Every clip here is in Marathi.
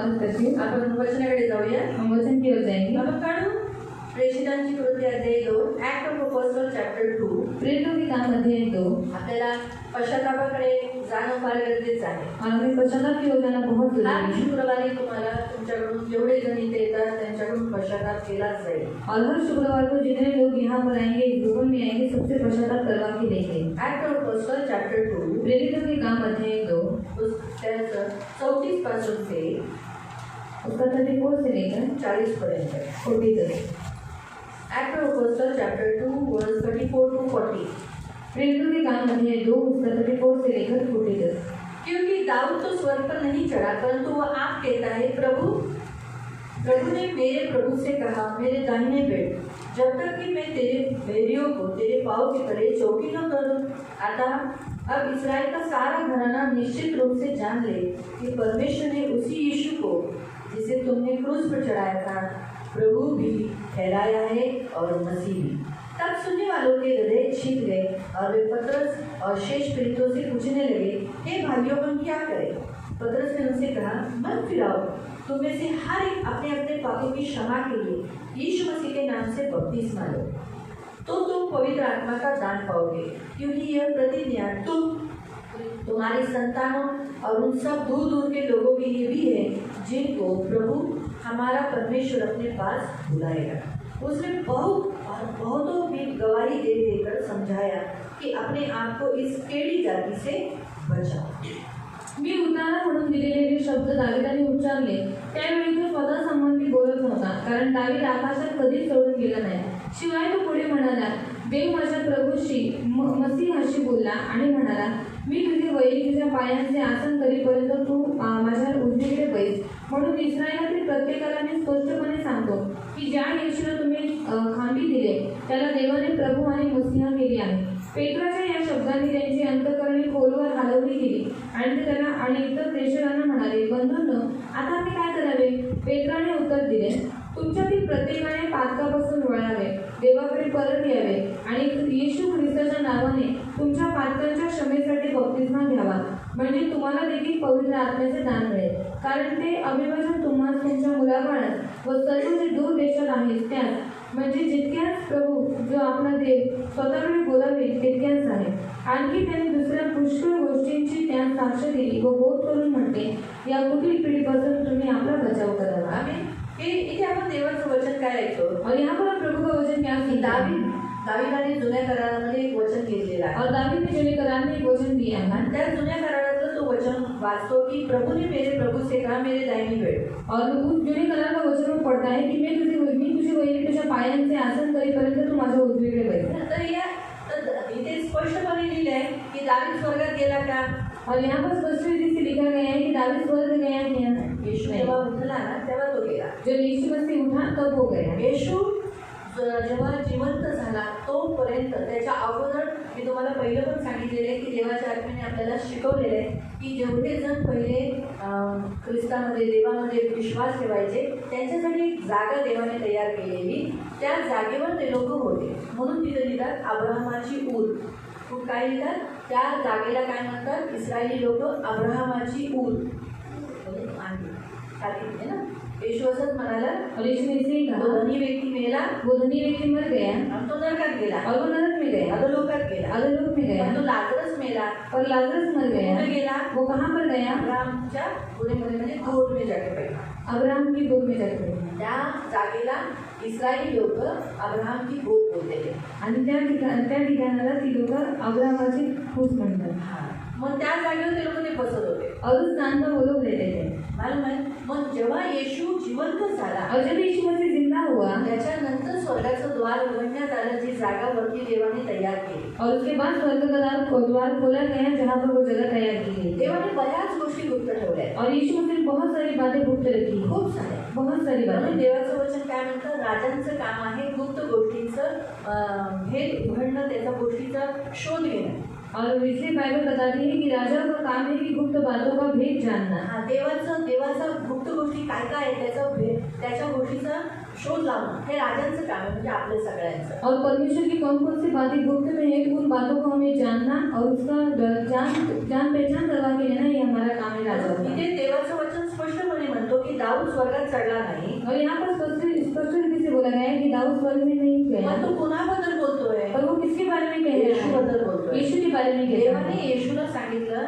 स्वागत करती हूँ। आपण वचनाकडे जाऊया. हम वचन की ओर जाएंगे. आपण काढू प्रेषितांची कृती अध्याय 2 ऍक्ट ऑफ अपोस्टल चॅप्टर 2. प्रेरितों के काम अध्याय 2. आपल्याला पश्चातापाकडे जाणं फार गरजेचं आहे. और हमें पश्चाताप की ओर जाना बहुत हर जरूरी है. शुक्रवारी तुम्हाला तुमच्याकडून जेवढे जण इथे येतात त्यांच्याकडून पश्चाताप केलाच जाईल. और हर शुक्रवार को जितने लोग यहाँ पर आएंगे, इस भवन में आएंगे, सबसे पश्चाताप करवा के देंगे. ऍक्ट ऑफ अपोस्टल चॅप्टर 2 प्रेरितों के काम अध्याय 2 त्याचं 34 पासून ते उसका 34 से लेकर 40 पर्यंत. 40 तक. ऍक्ट ऑफ अपोस्टल चॅप्टर 2 वर्स 34 to 40. प्रेरितों के काम अध्याय 2 उसका 34 से लेकर 40 तक. क्योंकि दाऊद तो स्वर्ग पर नहीं चढ़ा, परंतु वह आप कहता है, प्रभु ने मेरे प्रभु से कहा, मेरे दाहिने बैठ, जब तक कि मैं तेरे बैरियों को तेरे पाँव के तले चौकी न कर दूं. अतः अब इस्राएल का सारा घराना निश्चित रूप से जान ले कि परमेश्वर ने उसी यीशु को जिसे तुमने क्रूस पर चढ़ाया था प्रभु भी ठहराया है और मसीह भी. तब सुनने वालों के हृदय छिप गए और वे पतरस और शेष प्रेरितों से पूछने लगे, हे भाइयों, हम क्या करें? पतरस ने उनसे कहा, मन फिराओ, तुम में से हर एक अपने अपने पापों की क्षमा के लिए यीशु मसीह के नाम से बपतिस्मा लो, तो तुम पवित्र आत्मा का दान पाओगे. क्योंकि यह प्रतिज्ञा तुम्हारी संतानों और उन सब दूर दूर के लोगों के लिए भी है जिनको प्रभु हमारा परमेश्वर अपने पास बुलाएगा. उसने बहुतों भी गवाही दे देकर समझाया कि अपने आप को इस केड़ी जाति से बचाओ. मी उतारा म्हणून दिलेले जे शब्द दाविदाने उच्चारले त्यावेळी तो स्वतः संबंधी बोलत होता, कारण दावीद आकाशात कधीच चढून गेला नाही. शिवाय तो पुढे म्हणाला, देव माझ्या प्रभूशी मसीहाशी बोलला आणि म्हणाला, मी तुझे वैरी तुझ्या पायांचे आसन करीपर्यंत तू माझ्या उजवीकडे बैस. म्हणून इस्रायलातील प्रत्येकाला मी स्पष्टपणे सांगतो की ज्या येशूला तुम्ही खांबी दिले त्याला देवाने प्रभू आणि मसीहा केले आहे. पेत्राच्या या शब्दांनी त्यांची अंतःकरणे खोलवर हलवली गेली आणि ते त्याला आणि इतर प्रेषकांना म्हणाले, बंधूंनो, आता मी काय करावे? पेत्राने उत्तर दिले, तुमच्यातील प्रत्येकाने पातकापासून वळावे, देवाकडे परत यावे आणि येशू ख्रिस्ताच्या नावाने तुमच्या पातकांच्या क्षमेसाठी बपतिस्मा घ्यावा, म्हणजे तुम्हाला देखील पवित्र आत्म्याचे दान मिळेल. कारण ते अभिवचन तुम्हाला तुमच्या मुलाबाळात व सर्व जे दूर देशात आहेत त्यास, म्हणजे जितक्याच प्रभू जो आपला देव स्वतःकडे बोलावे तितक्याच आहे. आणखी त्याने दुसऱ्या पुष्कळ गोष्टींची त्यास साक्ष दिली व बोध करून म्हणते, या कुठील पिढीपासून तुम्ही आपला बचाव करावा. आम्ही हे इथे आपण देवाचं वचन काय ऐकतो? और यहाँ पर प्रभु का वचन क्या है? दावीदाने जुन्या करारामध्ये एक वचन घेतलेलं आहे. और दावीद ने जुने करार में एक वचन दिया है. आणि त्या जुन्या करारातलं तो वचन वाचतो की प्रभु ने मेरे प्रभु से कहा, मेरे दाहिनी बैठ. और उस जुने करार का वचन में पढ़ता है कि मी तुझे वैरी तुझ्या पायांचे आसन करीपर्यंत तू माझ्या उजवीकडे बैस. तर इथे स्पष्टपणे लिहिले आहे की दावीद स्वर्गात गेला का? और यहाँ पर स्पष्ट रीति से लिखा गया है कि दावीद स्वर्ग गया क्या? येशू जेव्हा उठला ना तेव्हा तो गेला. जब यीशु मसीह उठा तब वो गया. येशू जेव्हा जिवंत झाला तोपर्यंत त्याच्या अगोदर मी तुम्हाला पहिलं पण सांगितलेलं आहे की देवाच्या आत्म्याने आपल्याला शिकवलेलं आहे की जेवढे जण पहिले ख्रिस्तामध्ये देवामध्ये विश्वास ठेवायचे त्यांच्यासाठी एक जागा देवाने तयार केलेली, त्या जागेवर ते लोक होते. म्हणून तिथे लिहितात अब्राहमाची ऊर. काय लिहितात? त्या जागेला काय म्हणतात? इस्रायली लोक अब्राहमाची ऊर आहे ना. येशू असंच म्हणाला, और यीशु ने ऐसे ही कहा, तो धनी व्यक्ती मेला, वो धनी व्यक्ति मर गया आणि तो नरकात गेला, और वो नरक में गया, अधोलोकात गेला, अधोलोक में गया. तो लाजरस मेला, और लाजरस मर गया. कुठे गेला? वो कहाँ पर गया? अब्राहमच्या गुहेमध्ये, म्हणजे गोद में जाके पडला. अब्राहम की गोद में जाके. त्या जागेला इस्रायली लोक अब्राहम की गोद बोललेले आणि त्या ठिकाणाला ती लोक अब्राहमाची खूस म्हणतात. मग त्या जागेवर ते लोक ते बसत होते. और उस स्थान पर वो लोग रहते थे. मालूम आहे? मग जेव्हा येशू जिवंत झाला, और जब यीशु मसीह जिंदा हुआ, त्याच्यानंतर स्वर्गाचं द्वार उघडण्यात आलं, जी जागा वरती देवाने तयार केली. और उसके बाद स्वर्ग का द्वार खोला गया जहाँ पर वो जगह तैयार की गई. देवाने बऱ्याच गोष्टी गुप्त ठेवल्या. और यीशु मसीह ने बहुत सारी बातें गुप्त रखी. खूप साऱ्या, बहुत सारी म्हणून बातें. देवाचं वचन काय म्हणतं? राजांचं काम आहे गुप्त गोष्टींचं भेद उघडणं, त्याच्या गोष्टीचा शोध घेणं. और इसलिए बाइबल बताती है कि राजा का काम है कि गुप्त बातों का भेद जानना. देवाचा गुप्त गोष्टी काय काय आहे त्याच्या गोष्टीचा शोध लावणं हे राजांचं काम आहे, म्हणजे आपल्या सगळ्यांचं. और परमेश्वर की कौन कौन सी बातें गुप्त में है उन बातों को हमें जानना और उसका जान पहचान करवा के लेना, ये हमारा काम है राजा का. इथे देवाचं वचन स्पष्टपणे म्हणतो की स्वर्गात चढला नाही, और यहाँ पर स्पष्ट रीति से बोला गया है कि दाऊद स्वर्ग में नहीं गया। मग तो कोणाबद्दल बोलतोय? पर वो किसके बारे में कह रहा येशूबद्दल है? बोलतोय. यीशु के बारे में कह रहा देवाने है। येशूला सांगितलं,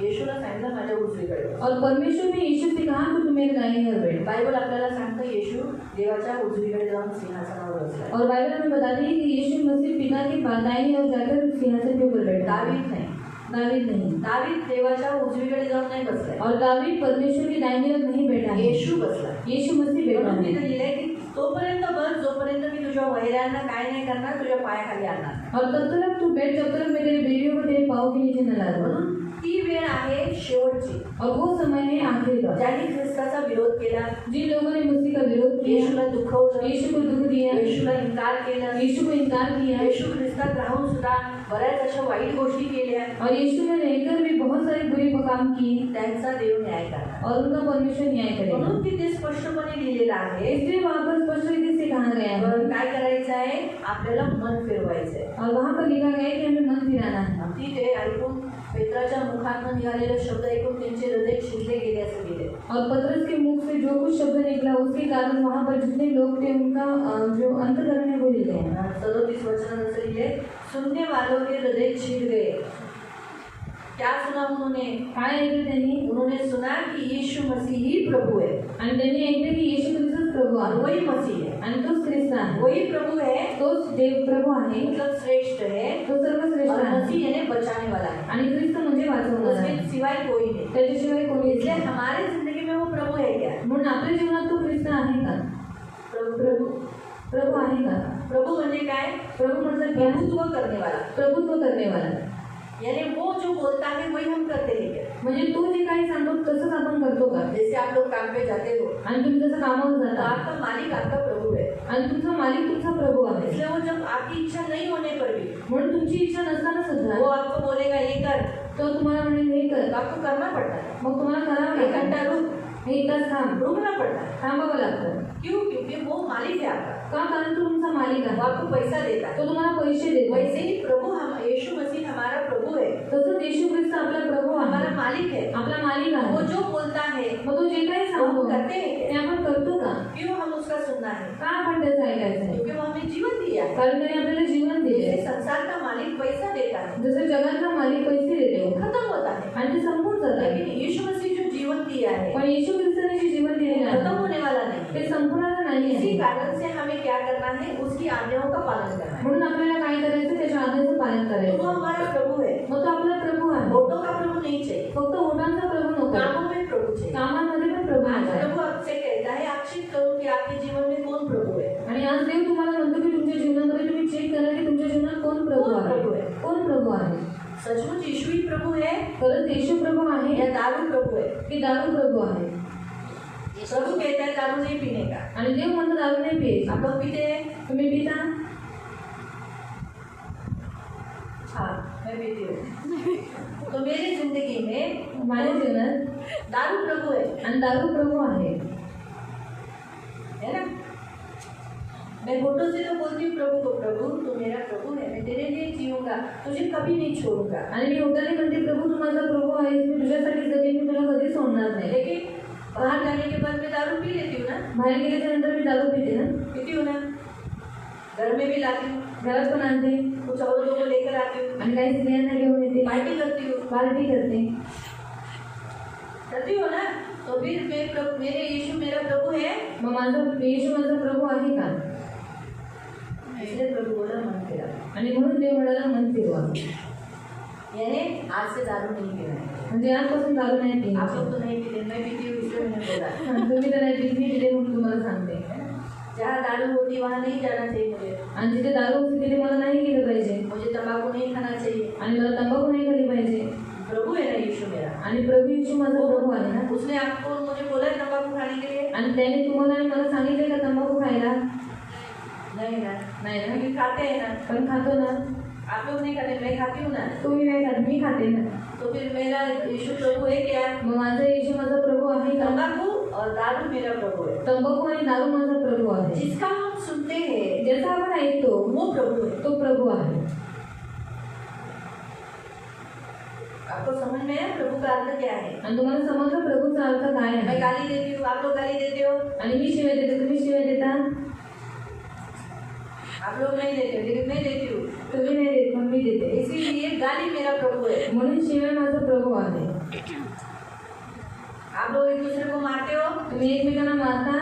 येशूला सांगितलं माझ्या उजवीकडे बस. और परमेश्वर ने यीशु से कहा कि तू मेरे दाहिने ओर बैठ। बायबल आपल्याला सांगतं येशू देवाच्या उजवीकडे जाऊन सिंहासनावर बसला. और बाइबल हमें बताती है कि यीशु मसीह पिता के दाहिने ओर जाकर सिंहासन के ऊपर बैठा। दावीद नाही, दावीद नहीं, दावीद देवाच्या उजवीकडे जाऊन नाही बसलाय, और दावीद परमेश्वर के दाहिने ओर नहीं बैठा है। येशू बसला. यीशु मसीह बैठा म्हणून है। तिथे लिहिलंय की तोपर्यंत बस जोपर्यंत मी तुझ्या वैऱ्यांना काय नाही करणार, तुझ्या पायाखाली आणणार. और तब तक तू बैठ जब तक मैं तेरे बेड़ियों को तेरे पाँव के नीचे न ला दूं। म्हणून ती वेळ आहे शेवटची. और वो समय है आखिरी का, ज्यांनी ख्रिस्ताचा विरोध केला, जिन लोगों ने मसीह का विरोध किया, येशूला दुखवलं, यीशु को दुख दिया, येशूला इन्कार केलं, यीशु को इनकार किया, येशू ख्रिस्तात राहून सुद्धा बऱ्याच अशा वाईट गोष्टी केल्या, और यीशु में रहकर भी बहुत सारे बुरे काम किए, त्यांचा देव न्याय करणार. और उनका परमेश्वर न्याय करेगा। म्हणून तिथे स्पष्टपणे लिहिलेलं आहे. इसलिए वहाँ पर स्पष्ट रीति से कहा गया है, बरं, काय करायचं आहे? आपल्याला मन फिरवायचंय. और वहाँ पर लिखा गया है कि हमें मन फिराना है। तिथे ऐकून पेत्राच्या मुखातून निघालेले शब्द ऐकून त्यांचे हृदय शिजले गेले असं लिहिले. और पतरस के मुख से जो कुछ शब्द निकला उसके कारण वहाँ पर जितने लोग थे उनका जो अंतकरण है वो हिल गया। 37 वचन असं लिहिले, सुनने वालों के हृदय छिद गए. क्या सुना उन्होंने? काय ऐकलं त्यांनी? उन्होंने सुना कि यीशु मसीह ही प्रभु है, आणि त्यांनी ऐकलं की येशू ख्रिस्त प्रभू और आहे, वही मसीह है, आणि तोच ख्रिस्त आहे, वही प्रभु है, तोच देव प्रभू आहे, मतलब श्रेष्ठ है, तो सर्वश्रेष्ठ और आहे, मसीह यानी बचाने वाला है. आणि ख्रिस्त म्हणजे वाचवणारा आहे, उसके सिवाय कोई नहीं. त्याच्याशिवाय कोणीच इसलिए नाही. हमारे जिंदगी में वो प्रभु है क्या? म्हणून आपल्या जीवनात तो ख्रिस्त आहे का? प्रभु प्रभू आहे का? प्रभु म्हणजे काय? प्रभू मतलब क्या? प्रभुत्व करने वाला. प्रभुत्व करने वाला, यानी वो जो बोलता है वही हम करते हैं क्या? म्हणजे तो जे काही सांगतो तसंच आपण करतो का? जैसे आप लोग काम पे जाते हो, आणि तुम्ही जसं कामावर तो जाता आपका मालिक आपका प्रभु है. आणि तुमचा मालिक तुमचा प्रभू आहे, इसलिए वो जब आपकी इच्छा नहीं होने पर भी म्हणून तुमची इच्छा नसताना वो सुद्धा आपको बोलेगा ये कर, तो तुम्हाला म्हणेल हे तो कर, आपको करना पड़ता है. मग तुम्हाला करावं एक घंटा लागतं. रुक, एक तास थांब, रुकना पड़ता है. थांबावं लागतं. क्यों? क्योंकि वो मालिक है आपका, का? कारण तो तुमचा मालिक वो आहे, आपको पैसा देता है. तो तुम्हाला पैसे देतो. वैसे ही प्रभु हम यीशु मसीह हमारा प्रभु है, तसंच येशू ख्रिस्त आपला प्रभू हमारा आहे, मालिक है. आपला मालिक वो आहे. जो बोलता है मग तो जे काही वो सांगतो हम करते हैं ते क्या? आपण करतो का? क्यों हम उसका सुनना है? का आपण त्याचं ऐकायचं आहे? क्योंकि वो हमें जीवन दिया है. कारण त्याने आपल्याला जीवन दिले. जैसे संसार का मालिक पैसा देता है, जसं जगाचा मालिक पैसे देतो खत्म होता है, आणि ते संपून जातात, लेकिन यीशु मसीह जो जीवन दिया है पण येशू ख्रिस्ताने जे जीवन दिलेलं खत्म आहे होने वाला नहीं. ते संपणार नाही इसी आहे. कारण से हमें क्या करना है? उसकी आज्ञाओं का पालन करना है. म्हणून आपल्याला काय करायचं? त्याच्या आज्ञेचं पालन तो वो करायचं. हमारा प्रभु है. मग तो आपला प्रभू आहे. वोटों का प्रभु नहीं चाहिए, फक्त ओटांचा प्रभू नको, कामों में प्रभु चाहिए. कामांमध्ये पण प्रभू आज आहे. प्रभु आपसे कहता है, आप चेक करो कि आपके जीवन में कौन प्रभु है. आणि आज देव तुम्हाला म्हणतो की तुमच्या जीवनामध्ये तुम्ही चेक करा की तुमच्या जीवनात कोण प्रभू कोण प्रभू आहे, आहे? कोण प्रभू आहे. सचमुच यीशु ही प्रभु है खरंच येशू प्रभू आहे या दारू प्रभु है? की दारू प्रभू आहे? प्रभु कहता है दारू नहीं पीने का. आणि देव म्हणतो दारू नाही प्यायची. आप लोग पीते हैं? तुम्ही पिता? हाँ, मैं पीती हूँ. तो मेरी जिंदगी में माझ्या जीवनात दारू प्रभु है, आणि दारू प्रभू आहे. है ना? मैं घोटों से तो बोलती हूँ प्रभु को, प्रभु तू मेरा प्रभु है, मैं तेरे लिए जीऊंगा, तुझे कभी नहीं छोड़ूंगा. आणि मी ओटाने म्हणते प्रभू तू माझा प्रभू आहेस, मी तुझ्यासाठी जगेन, मी तुला कधी सोडणार नाही. लेकिन बाहर जाने के बाद मैं दारू पी लेती हूँ ना, बाहेर गेल्याच्या नंतर मी दारू पिते ना, पीती हूँ ना, घर में भी लाती हूँ, घरात पण आणते कुछ औरतों को लेकर आती हूँ, आणि काही स्त्रियांना घेऊन येते, पार्टी करती हूँ, पार्टी करते. करती हूँ ना. तो फिर मेरे यीशु मेरा प्रभु है, मग माझा येशू माझा प्रभू आहे का? इसलिए प्रभु बोला मन फिरा. आणि म्हणून देव म्हणाला मन फिरवा, यानी आज से दारू नहीं पीना है. म्हणजे आजपासून दारू नाही आप पिण्याची. लोग तो नहीं पीते, मैं पीती हूँ इसलिए मैंने बोला. तुम्ही तर नाही पित, मी पिते म्हणून तुम्हाला सांगते. जहाँ दारू होती वहाँ नहीं जाना चाहिए मुझे. आणि जिथे दारू होती तिथे मला नाही गेलं पाहिजे, मुझे तंबाकू नहीं खाना चाहिए. आणि मला तंबाखू नाही खाल्ली पाहिजे. प्रभु है ना यीशु मेरा. आणि प्रभु येशू माझा प्रभू आहे ना, उसने आपको मुझे बोला है तंबाकू खाने के लिए? आणि त्याने तुम्हाला आणि मला सांगितले का तंबाखू खायला? नहीं ना. नाही ना, क्योंकि खाते हैं ना. पण खातो ना. आप लोग नहीं खाते, मैं खाती हूँ ना. तुम्ही नाही खात, मी खाते ना. तो फिर मेरा यीशु प्रभु है क्या? मग माझा येशू माझा प्रभू आहे का? तंबाकू और दारू मेरा प्रभु है. तंबाखू आणि दारू माझा प्रभू आहे. जिसका हम सुनते हैं ज्याचा आपण ऐकतो वो प्रभु है. तो प्रभू आहे. आपको समझ में है प्रभु का अर्थ क्या है? आणि तुम्हाला समजलं प्रभूचा अर्थ काय मैं आहे? गाली देती हूँ, आप लोग गाली देते हो, आणि मी शिवाय देते, तुम्ही शिवाय देता? आप लोग नहीं देते हो, लेकिन मैं देती हूँ। तुम्ही नाही देत, पण मी देते. इसीलिए गाली मेरा प्रभु है। म्हणून शिवाय माझा प्रभू आहे. आप लोग एक दूसरे को मारते हो तुम्ही एकमेकांना मारता,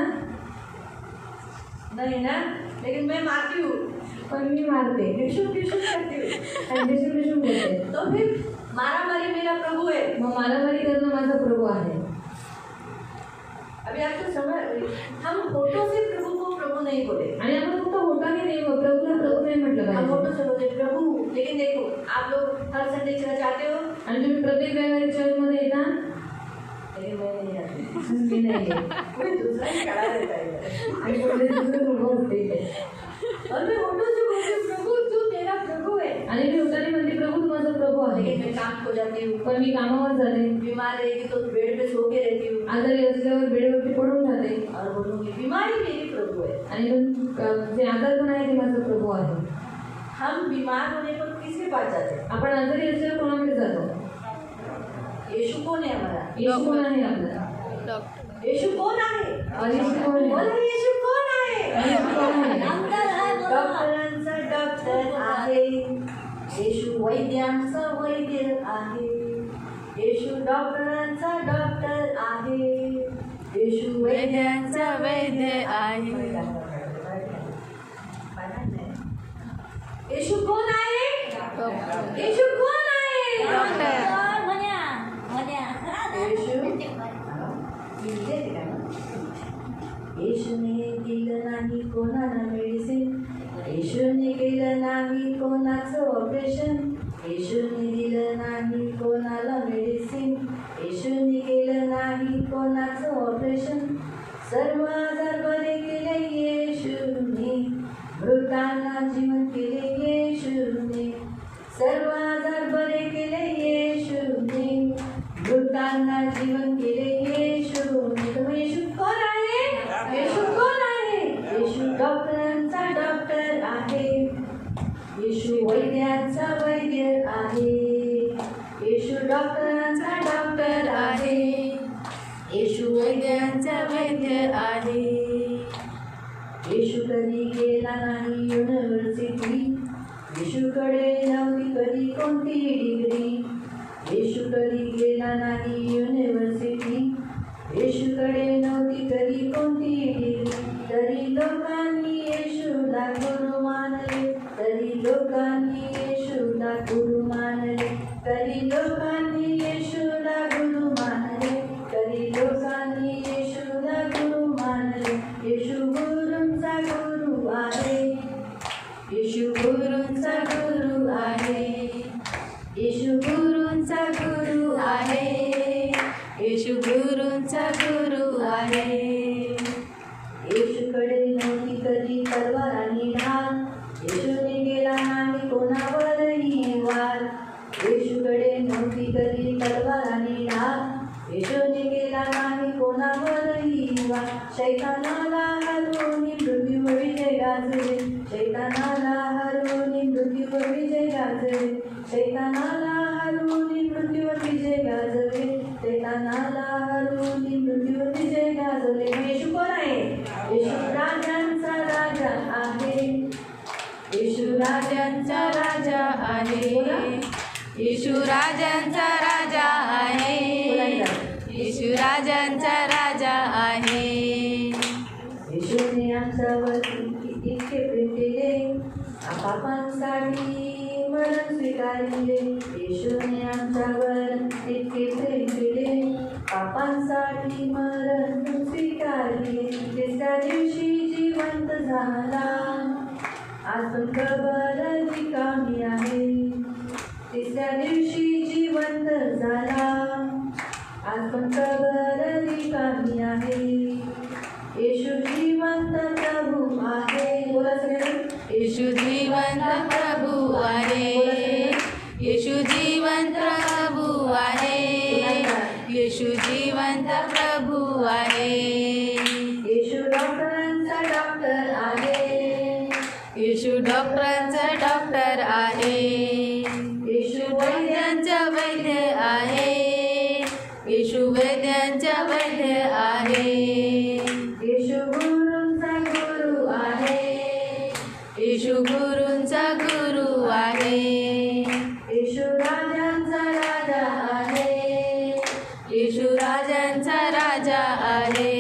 नहीं ना, लेकिन मैं मारती हूँ, पण मी मारते टिशू टिशू करती हूँ। आणि डिशून डिशून बोलते. तो फिर मारामारी मेरा प्रभु है। मग मारामारी करणं माझा प्रभू आहे. अभी आपको समझ, हम होठों से प्रभु को प्रभु नहीं बोले, आणि आपण फक्त होटाने नाही, प्रभूला प्रभू नाही म्हटलं हम पाहिजे. होठों से बोलते प्रभु। लेकिन देखो, आप लोग हर संडे चर्च आते हो, आणि तुम्ही प्रत्येक वेळेला चर्चमध्ये येता, लेकिन मैं नहीं आती। मी नाही येत. कोई दूसरा ही खड़ा रहता है। आणि कोणते दुसरे लोक असते इथे. और मैं होठों से बोलती हूँ प्रभु तू मेरा प्रभु है, आणि मी होटाने म्हणते प्रभू तू माझा प्रभू आहे. लेकिन मैं काम खो जाती हूँ, पण मी कामावर जाते, बीमार रहेगी तो बेड पे सो के रहती हूँ आजारी असल्यावर बेडवरती पडून जाते. और बोलूँगी बीमारी मेरी प्रभु है। आणि जे आजार पण आहे ते माझा प्रभू आहे. हम बीमार होने पर किसके पास जाते हैं? आपण आजारी असल्यावर कोणाकडे जातो? यीशु कौन है हमारा? येशू कोण आहे आपला? यीशु कौन है? येशू कोण आहे? बोला यीशु कौन है? येशू कोण आहे? डॉक्टरांचा डॉक्टर आहे, येशू वैद्यांचा वैद्य आहे, येशू डॉक्टरांचा डॉक्टर आहे, येशू वैद्यांचा वैद्य आहे. येशू कोण आहे? येशू कोण आहे? येशूने दिलं नाही कोणाला मेडिसिन, येशूने केलं नाही कोणाचं ऑपरेशन, येशूने दिलं नाही कोणाला मेडिसिन, येशूने केलं नाही कोणाचं ऑपरेशन. सर्व आजार बरे केले येशूने, मृतांना जीवन केले येशूने, सर्व आजार बरे केले येशूने, मृतांना जीवन केले येशूने. तर येशू कोण आहे? येशू कोण आहे? येशू डॉक्टरांचा डॉक्टर आहे, येशू वैद्यांचा वैद्य आहे, येशू डॉक्टरांचा डॉक्टर आहे, येशू वैद्यांचा वैद्य आहे. येशू कधी गेला नाही युनिव्हर्सिटी, येशूकडे नव्हती कधी कोणती डिग्री, येशू कधी गेला नाही युनिव्हर्सिटी, येशूकडे नव्हती कधी कोणती डिग्री. तरी लोकांनी येशूला गुरु मानले, तरी लोकांनी येशूला गुरु मानले, तरी लोकांनी येशूला गुरु मानले, तरी लोकांनी येशूला गुरु मानले. येशू गुरूंचा गुरु आहे, येशू गुरूंचा गुरु आहे, येशू गुरूंचा गुरु आहे, येशू गुरूंचा गुरु आहे. येशूकडे नव्हती कधी तलवार आणि ढाल, येशूने केला नाही कोणावरही वार. येशूकडे नव्हती कधी तलवार आणि ढाल, येशूने केला नाही कोणावरही वार. शैतानाला हरवून मृत्यूवर विजय गाजले, शैतानाला हरवून मृत्यूवर विजय गाजले, शैतानाला हरवून मृत्यूवर विजय गाजले, शैतानाला हरवून मृत्यूवर विजय गाजले. येशू कोण आहे? येशू राजांचा राजा आहे, येशू राजांचा राजा आहे. येशू राजांचा राजा आहे, येशू राजांचा राजा आहे. येशूने आमच्यावरती इतके प्रेम केले, पापांसाठी मरण स्वीकारले. येशूने आमच्यावर इतके प्रेम केले, पापांसाठी मरण स्वीकारले. तिसऱ्या दिवशी जिवंत झाला, आज पण कबर रिकामी आहे. तिसऱ्या दिवशी जिवंत झाला, आज पण कबर रिकामी आहे. येशू जिवंत प्रभू आहे. बोला सगळे. येशू जिवंत प्रभू आहे, येशू जिवंत प्रभू आहे, येशू जिवंत प्रभू आहे. येशू डॉक्टरांचा डॉक्टर आहे, येशू डॉक्टरांचा डॉक्टर आहे, येशू वैद्यांचा वैद्य आहे. येशू वैद्यांचा वैद्य आहे. येशू गुरूंचा गुरु आहे. येशू गुरूंचा गुरु आहे. येशू राजांचा राजा आहे. येशू राजांचा राजा आहे.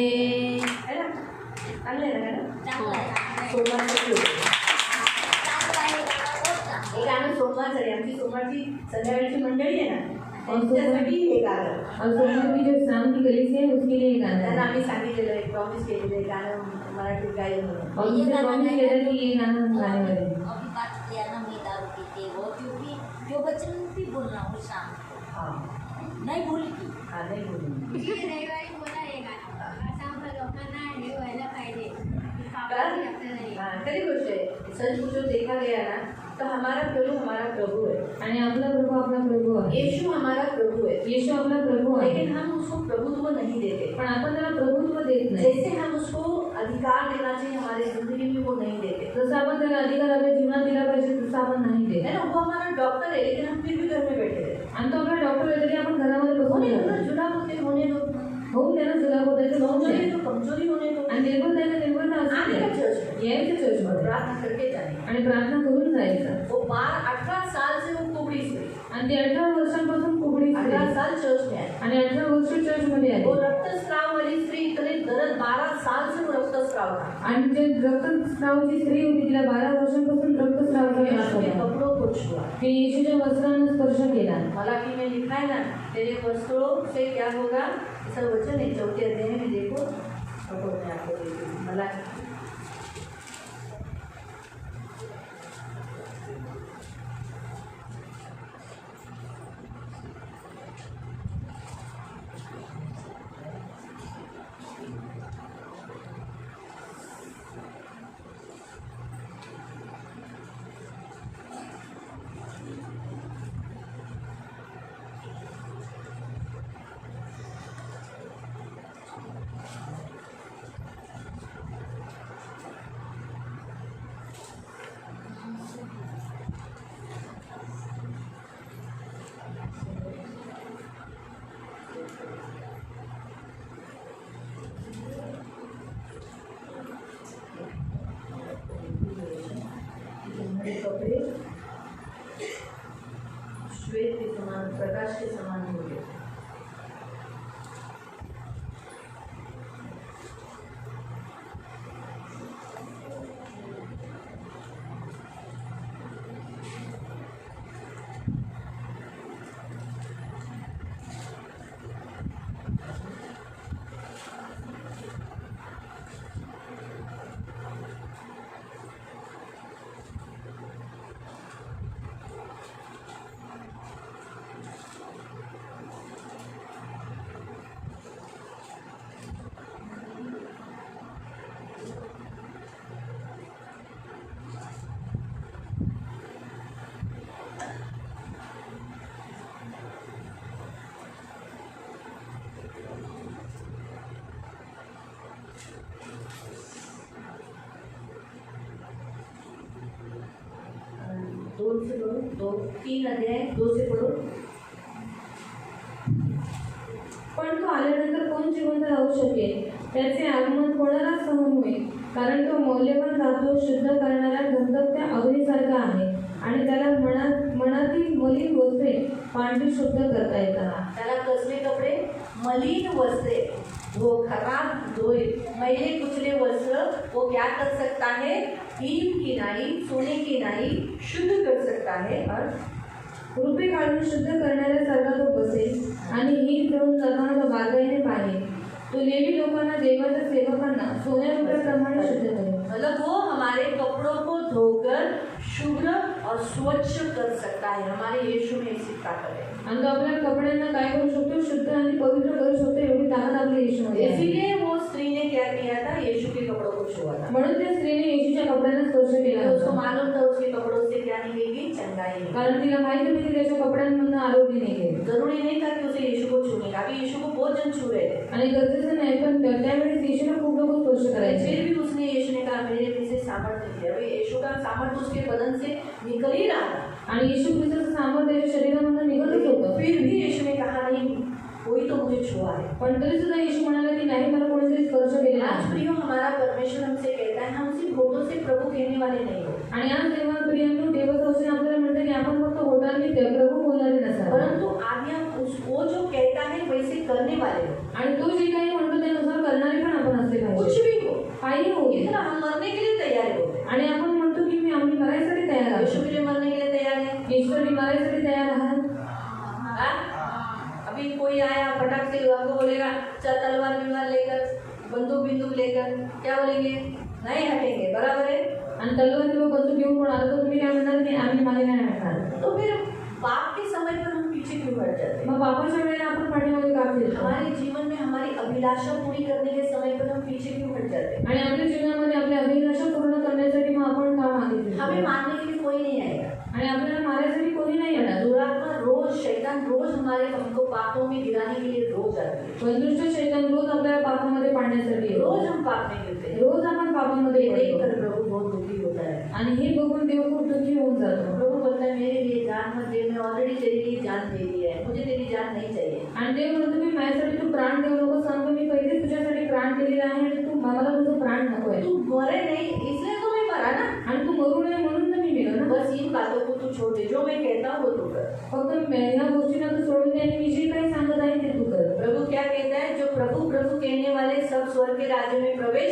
है ना? चांगलं आहे ना गाणं? सोमवारचं सुरू. हे गाणं सोमवारचं आहे. आमची सोमवारची संध्याकाळची मंडळी आहे ना त्यांच्यासाठी हे गाणं. और सोमवार की जो शाम की कलीसिया है उसके लिए ये गाना त्यांना है. आम्ही सांगितलेलं आहे, प्रॉमिस केलेलं आहे गाणं मराठीत गायलं म्हणून. और उनसे प्रॉमिस किया था कि ये गाना हम गाने वाले हैं. अभी बात किया ना मैं दारू पीते वो क्योंकि जो वचन भी बोल रहा हूँ शाम हां नहीं भूली की हां नाही बोलू. रविवारी बोला हे गाणं असा लोकांना हे व्हायला पाहिजे कारण हाँ खरी गोष्ट है. सच पूछो देखा गया ना तो हमारा प्रभु है. आणि आपला प्रभू आपला प्रभू आहे. यीशु हमारा प्रभु है. येशू आपला प्रभू आहे. लेकिन हम उसको प्रभुत्व नहीं देते. पण आपण त्याला प्रभुत्व देत नाही. जैसे हम उसको अधिकार देना चाहिए हमारी जिंदगी में वो नहीं देते. जसं आपण त्याला अधिकार आपल्या जीवनात दिला पाहिजे तसं आपण नाही देत. है ना? वो हमारा डॉक्टर है लेकिन हम फिर भी घर में बैठे रहते. आणि तो आपला डॉक्टर आहे तरी आपण घरामध्ये बसून होने दो राहतो. ना, जुलाब होने दो. होऊन त्याला जुलाब होतायचं होऊन कमजोरी जाईल. तो कमजोरी होने दो. आणि निर्बंधायचं निर्बंध आने का असू चर्च में दे. यायचं चर्चमध्ये प्रार्थना करके जाने. आणि प्रार्थना करून जायचं. वो 18 साल से वो कुबड़ी से आणि ते 18 वर्षांपासून कुबडी 18 साल चर्च में आए. आणि 18 वर्ष चर्चमध्ये वो आले. रक्तस्राव वाली स्त्री इतने दर्द 12 साल से वो रक्तस्राव था. आणि जे रक्तस्रावची स्त्री होती तिला 12 वर्षांपासून रक्तस्रावाचा त्रास यीशु के होता. कपड़ों को छुआ. ती येशूच्या वस्त्रानं स्पर्श केला. हालांकि में लिखा है ना तेरे वस्त्रों से क्या होगा. ऐसा वचन है 4 अध्याय में देखो. फोटो में आपको देती हूँ. हालांकि हमारे कपड़े श्वेत के समान प्रकाश के समान हो गए. दोन से पढ़ो. 3 अध्याय 2 से पढ़ो. पण तो आल्यानंतर कोण जिवंत राहू शकेल. त्याचे आगमन कोणाला सहन होईल. कारण तो मौल्यवान धातू शुद्ध करणाऱ्या गंधकत्या अग्नीसारखा आहे आणि त्याला मनातील मलिन वस्त्रे पांढरी शुद्ध करता येतात. त्याला कसले कपडे. मलिन वस्त्रे. वो खराब धोए मैले कुचले वस्त्र वो क्या कर सकता है. हीम की नाई सोने की नाई शुद्ध कर सकता है. और रुपये काढून शुद्ध करणाऱ्यासारखा तो बसेल आणि हिम घेऊन जाताना तो बागाईने पाहिजे. तो लेवी लोकांना देवाच्या सेवकांना सोन्या रुपयाप्रमाणे शुद्ध करेल. मतलब वो हमारे कपड़ों को धोकर शुभ्र और स्वच्छ कर सकता है. हमारे यीशु में इसी ताकत है. आणि तो आपल्या कपड्यांना काय करू शकतो. शुद्ध आणि पवित्र करू शकतो. एवढी ताकद आपल्या येशूमध्ये आहे. इसीलिए वो स्त्री ने क्या किया था. यीशु के कपड़ों को छुआ था. म्हणून त्या स्त्रीने येशूच्या कपड्यांना स्पर्श केला तो उसको होता. मालूम था उसके कपड़ों से क्या निकलेगी. चंगाई. कारण तिला माहिती होती की त्याच्या कपड्यांमधून आरोग्य निघेल. जरूरी नहीं था कि उसे यीशु को छूने का. अभी यीशु को बहुत जन छू रहे थे. आणि गरजेचं नाही पण त्यावेळेस येशूला खूप लोक स्पर्श करायचे. फिर भी उसने यीशु ने कहा मेरे में से सामर्थ्य दिया. अभी यीशु का सामर्थ्य उसके बदन से निकल ही रहा था. आणि येशू ख्रिस्ताचं सामर्थ्य त्याच्या शरीरामधून निघतच होतं. फिर भी यीशु ने कहा नहीं कोई तो मुझे छुआ है। पण तरी सुद्धा येशू म्हणाले की नाही, मला कोणीतरी स्पर्श केलेला आज आहे. प्रियो हमारा परमेश्वर हमसे कहता है हम सिर्फ होठों से प्रभु कहने वाले नहीं हो, आणि आज तेव्हा प्रियांनो देवाचं वचन आपल्याला म्हणतं की आपण फक्त होटांनी ते प्रभू बोलणारे नसावे, परंतु आगे हम वो जो कहता है वैसे करने वाले हो। आणि तो जे काही म्हणतो त्यानुसार करणारे पण आपण असले कुछ पाहिजे. भी हो, काही हो, इतना हम मरने के लिए तैयार होते हैं। आणि आपण म्हणतो की आम्ही मरायसाठी तयार यीशु आहोत. के लिए मरने के लिए तैयार है। ईश्वरी मरायसाठी तयार आहात. हाँ? अभी कोई आया फटाक से आपको बोलेगा चल तलवार विलवार लेकर बंदूक लेकर, क्या बोलेंगे? नहीं हटेंगे, बराबर है। आणि तलवार किंवा बंदूक घेऊन कोण आलं तर तुम्ही काय म्हणाल की आम्ही मागे नाही हटणार. तो फिर पाप के समय पर हम पीछे क्यों हट जाते हैं? मग पापाच्या वेळेला आपण पाठीमागे का फिरतो? हमारे जीवन में हमारी अभिलाषा पूरी करने के समय पर हम पीछे क्यों हट जाते हैं? आणि आपल्या जीवनामध्ये आपल्या अभिलाषा पूर्ण करण्यासाठी मग आपण का मागे फिरतो? हमें मारने के लिए कोई नहीं आएगा। आणि आपल्याला मारायसाठी कोणी नाही येणार. दुरात्मा रोज, शैतान रोज हमारे हमको पापों में गिराने के लिए रोज आती है। पण दुष्ट शैतान रोज आपल्याला पापामध्ये पाडण्यासाठी येतो. रोज हम पाप में गिरते हैं। रोज आपण पापामध्ये ये पडतो. देखकर प्रभु बहुत दुखी होता है। आणि हे बघून देव खूप दुःखी होऊन जातो. प्रभु बोलता है मेरे लिए जान मत दे, मैं ऑलरेडी तेरे लिए जान दे दी है, मुझे तेरी जान नहीं चाहिए। आणि देव म्हणतो की माझ्यासाठी तू प्राण देऊ नको, सांगतो मी पहिले तुझ्यासाठी प्राण दिलेला आहे आणि तू मला तुझं प्राण नको आहे. तू मरे नहीं इसलिए तो मैं मरा ना। आणि तू मरू नये म्हणून तर मी मेलो ना. बस इन बातों को तू छोड़ दे, जो मैं कहता हूँ वो तू कर। फक्त ह्या गोष्टींना तू सोडून दे आणि मी जे काही सांगत आहे ते तू कर. प्रभु क्या कहता है? जो प्रभु प्रभु कहने वाले सब स्वर्ग के राज्य में प्रवेश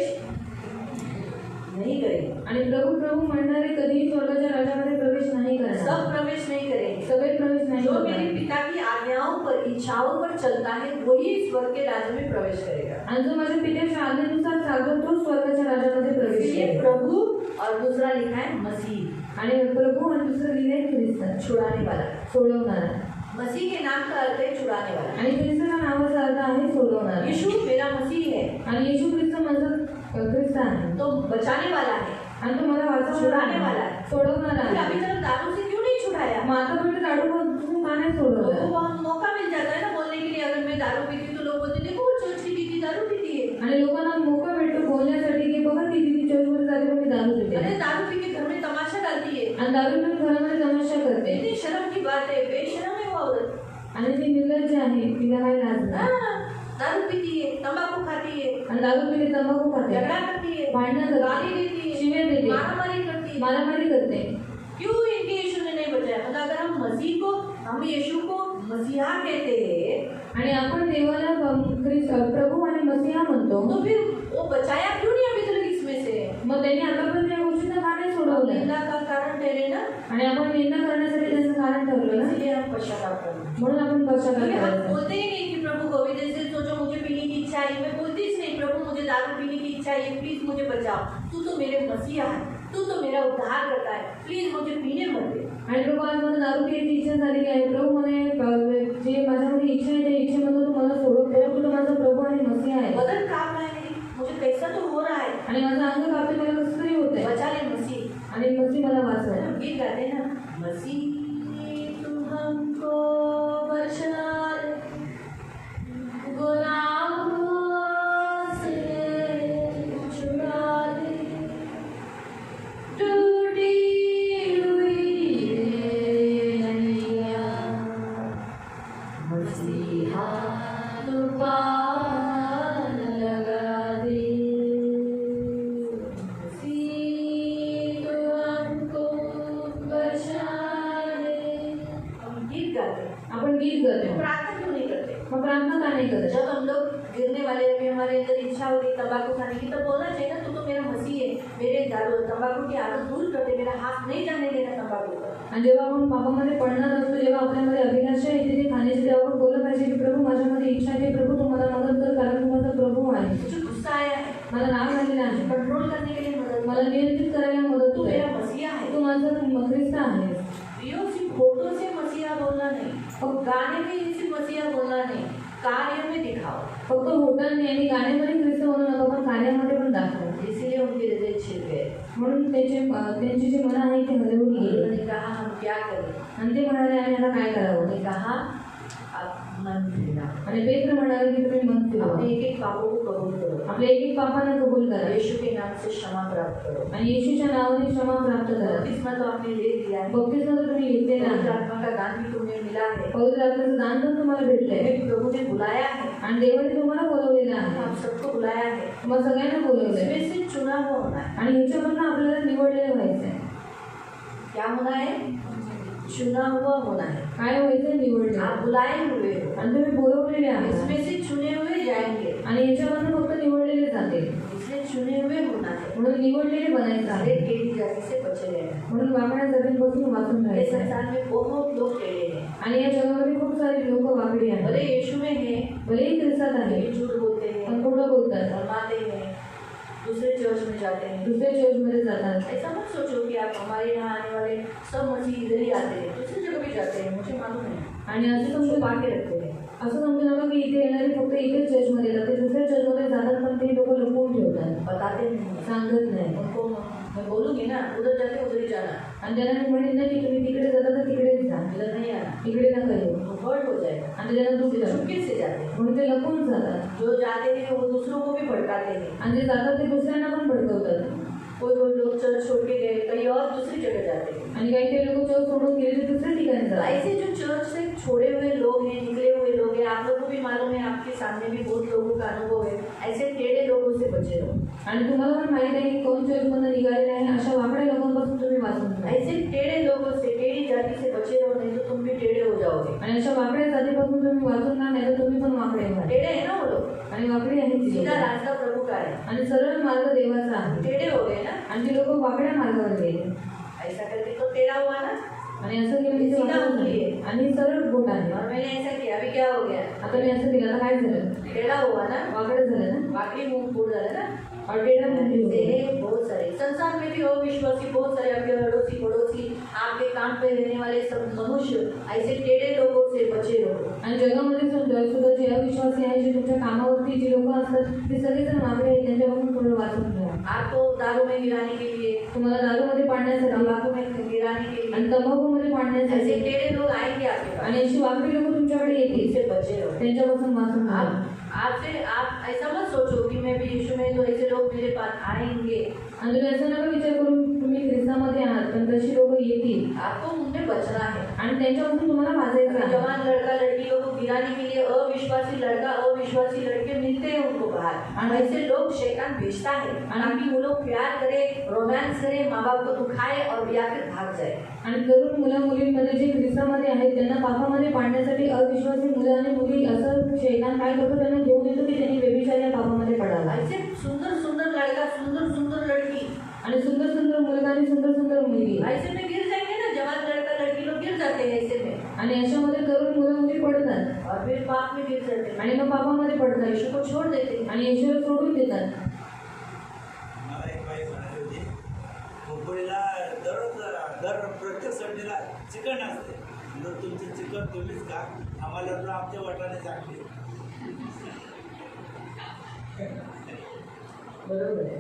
नहीं करेंगे। आणि प्रभू प्रभू म्हणणारे कधीही स्वर्गाच्या राज्यामध्ये प्रवेश नाही करणार. सब प्रवेश नहीं करेंगे। सगळे प्रवेश नाही जो करणार. मेरे पिता की आज्ञाओं पर, इच्छाओं पर चलता है वही स्वर्ग के राज्य में प्रवेश करेगा। आणि जो माझ्या पित्याच्या आज्ञेनुसार चालतो तो स्वर्गाच्या राज्यामध्ये प्रवेश इसलिए करेल. प्रभु और दूसरा लिखा है मसीह, आणि प्रभू आणि दुसरं लिहिलंय ख्रिस्त, छुड़ाने वाला। सोडवणारा. मसीह के नाम का अर्थ है छुड़ाने वाला। आणि ख्रिस्ताच्या नावाचा अर्थ आहे सोडवणारा. यीशु मेरा मसीह है, आणि येशू ख्रिस्त माझा ख्रिस्त आहे. तो बचाने वाला है। आणि तो मला वाचवणारा छुड़ाने वाला आहे, है। सोडवणारा फिर आहे. अभी तक दारू से क्यों नहीं छुड़ाया? मग आता पण लाडू पासून का नाही लोगों सोडवलं? को हम मौका मिल जाता है ना बोलने के लिए। अगर मैं दारू पीती तो लोग बोलते देखो वो चर्च की दीदी दारू पीती है। आणि लोकांना मोका भेटतो बोलण्यासाठी की बघा ती दीदी चर्चमध्ये जाते पण ती दारू पिते. अरे दारू पी के घर में तमाशा डालती है। आणि दारू पिऊन घरामध्ये तमाशा करते. इतनी शर्म की बात है, बेशरम है वो औरत। आणि ती निर्लज्ज आहे, तिला काही लाज नाही. हाँ, दारू पीती है, तंबाकू खाती है, आणि दारू पिली तंबाखू खाते, झगड़ा करती है, भांडणं करते, गाली देती है, शिव्या देते, मारामारी करती है। मारामारी करते. क्यों इनके यीशु ने नहीं बचाया? मतलब अगर हम मसीह को, हम यीशु को मसीहा कहते हैं आणि आपण देवाला प्रभू आणि मसीहा म्हणतो, तो फिर वो बचाया क्यों नहीं अभी तक इसमें से? मग त्यांनी आतापर्यंत या गोष्टींना का नाही सोडवलं? निंदा का कारण ठहरे ना, आणि आपण निंदा करण्यासाठी त्याचं कारण ठरवलं ना, इसलिए हम पश्चाताप करें। म्हणून आपण पश्चाताप क्योंकि हम करायचा. बोलते ही नहीं कि प्रभु को अभी जैसे सोचो मुझे पीने की इच्छा है, मैं बोलती ही नहीं प्रभु मुझे दारू पीने की इच्छा है, प्लीज मुझे बचाओ, तू तो मेरे मसीहा है, तू तो मेरा उद्धार करता है, प्लीज मुझे पीने मत दे। आणि प्रभू आज मला दारू प्यायची इच्छा झालेली आहे, प्रभू मला जे माझ्यामध्ये इच्छा आहे त्या इच्छेमधून तू मला सोडव. प्रभू तू माझा प्रभू आणि मसीहा आहे. बदन कांप रहा है मेरी, मुझे कैसा तो हो रहा है, आणि माझा अंग कापते, मला कसं तरी होतंय. बचा ले मसीह। आणि मसीह मला वाचव. हम गीत गाते हैं ना, मसीह तू हमको बचा ले, गुनाहों से छुड़ा ले, टूटी हुई ये नैया, मसीहा तू पार लगा दे, मसीह तू हमको बचा ले। हम गीत गाते हैं, आपण गीत गातो, प्रार्थना क्यों नहीं करते? मग प्रार्थना का नाही करत? जब हम लोग गिरने वाले अभी हमारे अंदर इच्छा होगी तंबाकू खाने की, तो बोलना चाहिए ना तू तो मेरा मसीह है, मेरे दारू तंबाकू की आदत दूर कर दे, मेरा हाथ नहीं जाने देना तंबाकू पर। आणि जेव्हा आपण पापामध्ये पडणार असतो, जेव्हा आपल्यामध्ये अभिलाषा येते ते खाण्याची, तेव्हा आपण बोललं पाहिजे की प्रभू माझ्यामध्ये इच्छा आहे, प्रभू तू मला मदत कर, कारण तू माझा प्रभू आहे. मुझे गुस्सा आया है, मला राग आलेला आहे, कंट्रोल करने के लिए मदद, मला नियंत्रित करायला मदत तू कर. मेरा मसीहा है। तू माझा ख्रिस्त आहे. प्रियो सिर्फ होठों से मसीहा बोलना नहीं, और गाने में सिर्फ मसीहा बोलना नहीं, कार्य में दिखाओ। फक्त होटांनी आणि गाण्यामध्ये ख्रिस्त म्हणू नका, पण कार्यामध्ये पण दाखव. इसीलिए उनके हृदय छिल गए। म्हणून त्यांची जी मनं आहे ते हलवून गेली. उन्होंने कहा हम क्या करें? आणि ते म्हणाले आम्ही आता काय करावं. उन्होंने कहा आप मन फिरा, आणि पेत्र म्हणाले की तुम्ही मन फिरवा. अपने एक एक पापों को कबूल करो, आपल्या एक एक पापांना कबूल करा यीशु के नाम से क्षमा प्राप्त करो। आणि येशूच्या नावाने क्षमा प्राप्त करा। बपतिस्मा तो आपने ले लिया है, बपतिस्मा तर तुम्ही घेतलेला पवित्र आहे, आत्मा का दान भी तुम्हें मिला है, पवित्र आत्म्याचं दान पण तुम्हाला भेटलंय तुम्हें प्रभु ने बुलाया है, आणि देवाने तुम्हाला बोलवलेलं आहे, हम सबको बुलाया है, तुम्हाला सगळ्यांना बोलवलंय इसमें से चुना हुआ होना है। आणि ह्याच्यामधनं आपल्याला निवडलेलं व्हायचंय। क्या होना है? चुना हुआ होना है। काय व्हायचंय? निवडले आप बुलाए हुए हो, आणि तुम्ही बोलवलेले आहात इसमें से चुने हुए जाएंगे, आणि याच्यामधनं फक्त निवडलेले जाते, इसलिए चुने हुए होना है। म्हणून निवडलेले बनायचं सारे आहे, टेढ़ी जाति से बचे रहना। म्हणून वाकड्या जातींपासून वाचून ये राहायचं आहे। संसार में बहुत लोग टेढ़े हैं, आणि या जगामध्ये खूप सारे लोक वाकडी भले आहेत, यीशु में हैं, भलेही ख्रिस्तात आहे लेकिन झूठ बोलते पण हैं, खोटं बोलतात, धर्माते हैं, दूसरे चर्च में जाते हैं। दुसऱ्या चर्चमध्ये जातात। ऐसा मत सोचो कि आप हमारे यहाँ आने वाले सब मसीह इधर ही आते हैं, दूसरी जगह भी जाते हैं, मुझे मालूम है, आणि असं समजू छुपा के रखते हैं। असं समजू नका की इथे येणारे फक्त इथेच चर्चमध्ये येतात, ते दुसऱ्या चर्चमध्ये जातात पण ते लोक लपवून ठेवतात, बताते नहीं, सांगत नाही। उनको मैं बोलूँगी ना, उधर जाते उधर ही जाना, आणि त्यांना मी म्हणेन ना की तुम्ही तिकडे जाता तर तिकडेच जा, इधर नहीं आना, तिकडे नका येऊ, तो हर्ट हो जाएगा। आणि त्यांना दुःख लागतं, चुपके से जाते हैं, म्हणून ते लपवून जातात, जो जाते हैं वो दूसरों को भी भड़काते हैं। आणि जे जातात ते दुसऱ्यांना पण भडकवतात। कोई कोई लोग चर्च छोड़ के गए, कहीं और दूसरी जगह जाते हैं। आणि काही काही लोक चर्च सोडून गेले ते दुसऱ्या ठिकाणी जातात। ऐसे जो चर्च से छोड़े हुए लोग हैं, निकले हुए लोग हैं, आप लोग को भी मालूम है, आपके सामने भी बहुत लोगों का अनुभव है, ऐसे टेढ़े लोगों से बचे रहो। आणि तुम्हाला पण माहित आहे की कोण चर्चमधून निघालेले आहे, अशा वाकड्या लोकांपासून तुम्ही वाचून राहा। ऐसे टेढ़े लोगों से, टेढ़ी जाति से बचे रहो, नहीं तो तुम भी टेढ़े हो जाओगे। आणि अशा वाकड्या जातीपासून तुम्ही वाचून राहा, नाही तर तुम्ही पण वाकडे व्हाल। टेढ़े है ना वो लोग, आणि वाकडी आहे ती सीधा लोकं. रास्ता प्रभु का है, आणि सरळ मार्ग देवाचा आहे, टेढ़े हो गए ना, आणि ती लोक वाकड्या मार्गावर गेले, ऐसा करके तो टेढ़ा हुआ ना। आणि असं केलं की ते सीधा वाकडं उंगली झाले. आहे. आणि सरळ बोट आहे। और मैंने ऐसा किया, अभी क्या हो गया? आता मी असं केलं, आता काय झालं? टेढ़ा हुआ ना, वाकडं झालं ना, वाकड़ी मुंह फूट जाए ना। और टेढ़ा मुंडी हो ऐसे गया। बहुत सारे संसार में भी अविश्वासी बहुत सारे, आपके अड़ोसी पड़ोसी, आपके काम पे रहने वाले सब मनुष्य, ऐसे टेढ़े लोगों से बचे रहो। आणि जगामध्ये सुद्धा जे अविश्वासी आहे, जे तुमच्या कामावरती जी लोक असतात ते सगळेजण वाकडे आहेत, त्यांच्यापासून थोडं वाचून ठेवा। आपको दारू में गिराने के लिए, तुम्हाला दारूमध्ये पाडण्यासाठी तंबाकू में गिराने के लिए, आणि तंबाखूमध्ये पाडण्यासाठी ऐसे टेढ़े लोग आएंगे आपके पास, आणि अशी वाकडी लोक तुमच्याकडे येतील, इससे बचे रहो। त्यांच्यापासून वाचून राहा। आप ऐसा मत सोचो कि मैं भी यीशु में, तो ऐसे लोग मेरे पास आएंगे। आणि तुम्ही असं नका विचार करून तुम्ही ख्रिस्तामध्ये आहात, पण तशी लोक येतील आपको उनसे बचना है। आणि त्यांच्यापासून तुम्हाला वाचायचं आहे। जवान लड़का लड़कियों को गिराने के लिए अविश्वासी लड़का अविश्वासी लड़के मिलते हैं उनको बाहर, और ऐसे लोग शैतान भेजता है ताकि वो लोग प्यार करे, रोमांस करे, माँ बाप को दुखाए और या फिर भाग जाए। आणि तरुण मुलं मुलींमध्ये जे ख्रिस्तामध्ये आहेत त्यांना पापामध्ये पाडण्यासाठी अविश्वासी मुलं आणि मुली असं शैतान काय करतो, त्यांना घेऊन येतो की त्यांनी व्यभिचार या पापामध्ये पडावा। ऐसे सुंदर सुंदर लड़का, सुंदर सुंदर लड़की, आणि सुंदर सुंदर मुलगा आणि सुंदर सुंदर मुलगी, ऐसे में गिर जाएंगे ना, जवान लड़का लड़की लोग गिर जाते हैं ऐसे में, आणि याच्यामध्ये तरुण मुलं मुली पडतात और फिर पाप में गिर जाते हैं, आणि मग पापामध्ये पडतात यीशु को छोड़ देते हैं। आणि ईश्वर सोडून देतात। मला एक बाई म्हणाली होती, खोपोळीला दर प्रत्येक संडेला चिकन असते, जर तुमचं चिकन तुम्हीच का, आम्हाला तर आमच्या वाटाने चांगली। बरोबर है।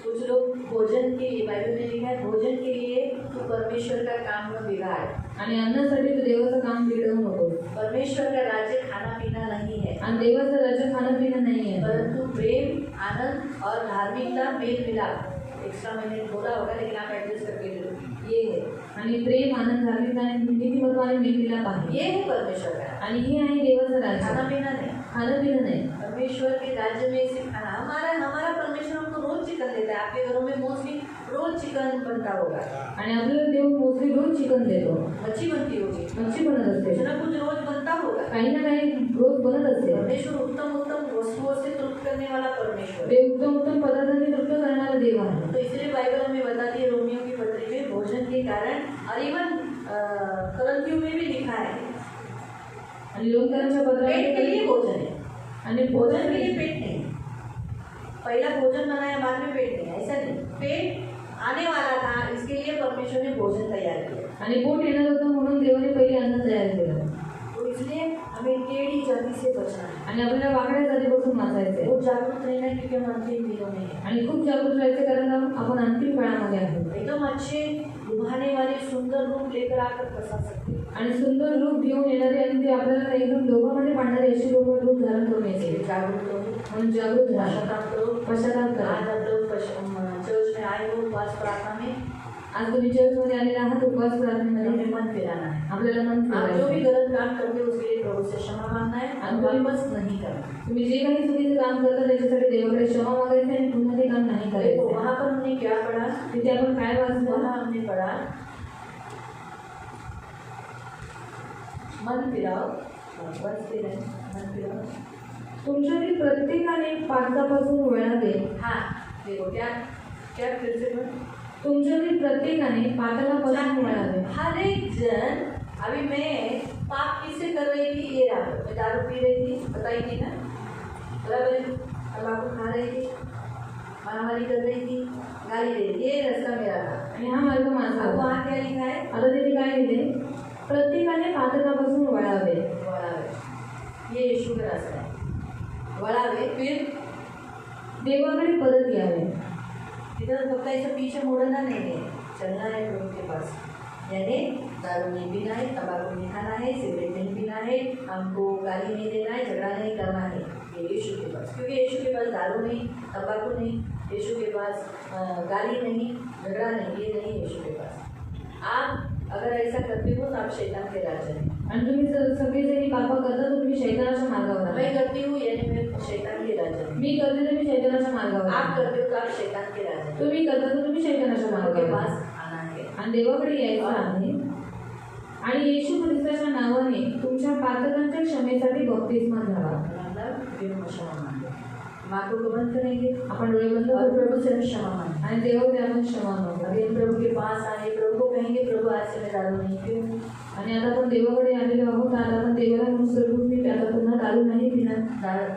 कुछ लोग भोजन के लिए, बाइबल में लिखा है, भोजन के लिए तो परमेश्वर का काम न बिगाड़। आणि अन्नासाठी तू देवाचं काम बिघडवू नको, परमेश्वर का राज्य खाना पीना नहीं है, आणि देवाचं राज्य खाणं पिणं नाही आहे, परंतु प्रेम, आनंद और धार्मिकता, मेल मिलाप। एक्स्ट्रा मैंने बोला होगा लेकिन आप एडजस्ट करके ले लो, ये है, आणि प्रेम, आनंद, धार्मिकता आणि नीतिमत्व आणि मेलमिलाप आहे, ये है परमेश्वर का राज्य। आणि हे आहे देवाचं खाना राज्य, पीना नहीं, खाणं पिणं नाही। परमेश्वर के राज्य में सिर्फ खाना। हमारा परमेश्वर हमको रोज चिकन देता है, आपके घरों में मोस्टली रोज चिकन बनता होगा, आणि आपल्याला देव मोस्टली रोज चिकन देतो, मच्छी बनती होगी, मच्छी बनत कुछ असते, ना कुछ रोज बनता होगा। काही ना काही रोज बनत असते। परमेश्वर उत्तम उत्तम वस्तुओं से तृप्त करने वाला परमेश्वर है। देव उत्तम उत्तम पदार्थांनी तृप्त करणारा देव आहे। तो इसलिए बाइबल हमें बताती है, रोमियो की पत्री में भोजन के कारण, और इवन करंथियों में भी लिखा है, आणि लोकांच्या पेट के लिए पत्रामध्ये भोजन है, आणि भोजन के लिए पेट नहीं। पहला भोजन बनाया, बाद में पेट नहीं, ऐसा नहीं। पेट आने वाला था, इसके लिए परमेश्वर ने भोजन तैयार किया। आणि पोट येणार होतं म्हणून देवाने पहिले अन्न तयार केलं, तो इसलिए हमें टेढ़ी जाति से बचना है, आणि आपल्याला वाकड्या जातीपासून वाचायचंय, बहुत जागरूक रहना, क्योंकि हम अंतिम दिनों में हैं। आणि खूप जागरूक राहायचं कारण आपण अंतिम काळामध्ये आहोत, एकदम अच्छे लुभाने वाले सुंदर रूप लेकर आकर फंसा सकते हैं। आणि सुंदर रूप घेऊन येणारे आणि ते आपल्याला एकदम लोकांमध्ये पाडणारे अशी लोक रूप धारण करून यायचे, जागरूक रहो, म्हणून जागरूक राहा, पश्चाताप करो। पश्चाताप करा. आज आप लोग चर्च में आए हो उपवास प्रार्थना में, आज तुम्ही चर्चमध्ये आलेला आहात उपवास प्रार्थनेमध्ये. हमें मन फिराना है। आपल्याला मन आप जो भी फिरवायचं. गलत काम करते हो उसके लिए प्रभु से क्षमा मांगना है और वापस नहीं करना। तुम्ही जे काही चुकीचं काम करता त्याच्यासाठी देवाकडे क्षमा मागायचं आणि पुन्हा ते काम नाही देखो करायचं. वहाँ पर हमने क्या पढ़ा, तिथे आपण काय वाचलं? वहाँ हमने पढ़ा मन फिराओ, बस फिर मन फिराओ। तुमच्यातील प्रत्येकाने पापापासून वळावे. हाँ देखो क्या क्या फिर से बोल। तुमच्यातील प्रत्येकाने पापापासून वळावे. हर एक जन, अभी मैं पाप किससे कर रही थी, ये रहा, मैं दारू पी रही थी, बताई थी ना, बराबर है, तम्बाकू खा रही थी, मारामारी कर रही थी, गाली दे रही थी, ये रास्ता मेरा था। आणि हा मार्ग माझा अब होता. वहाँ क्या लिखा है, आता तिथे काय लिहिले? प्रत्येकाने पातकापासून वळावे. वड़ावे, ये यीशु का रास्ता है। वड़ावे, फिर देवाकडे परत यावे. इधर फक्त ऐसा पीछे मुड़ना नहीं है, चलना है प्रभु के पास, यानी दारू नहीं पीना है, तंबाकू नहीं खाना है, सिगरेट नहीं पीना है, हमको गाली नहीं देना है, झगड़ा नहीं करना है, ये यीशु के पास। क्योंकि यीशु के पास दारू नहीं, तंबाकू नहीं, यीशु के पास गाली नहीं, झगड़ा नहीं, ये नहीं यीशु के पास। आप अगर ऐसा करते हो तो आप शैतान के राजा हैं। आणि तुम्ही सगळे जरी पाप करता तर तुम्ही शैतानाच्या मार्गावर मैं आहात. करती हूँ यानी मैं शैतान के राजा हूँ। मी करते तर मी शैतानाच्या मार्गावर आप आहात. करते हो तो आप शैतान के राजा हैं। तुम्ही करता तर तुम्ही शैतानाच्या प्रभु के मार्गावर पास आहात. आना है। आणि देवाकडे यायचं आहे. आणि येशू ख्रिस्ताच्या नावाने तुमच्या पातकांच्या क्षमेसाठी बपतिस्मा घ्यावा. मतलब फिर हम क्षमा मांगे, आंखों को बंद करेंगे आपण डोळे बंद और करू प्रभु से हम क्षमा मांगे। आणि देवाकडे आपण क्षमा मागू. अभी हम प्रभु के पास आए, प्रभु को कहेंगे प्रभु आज से मैं दारू नहीं पीऊँ, आणि आता आपण देवाकडे आलेलो आहोत. आता आपण देवाला म्हणून सर्व मी आता पुन्हा दारू नाही पिणार,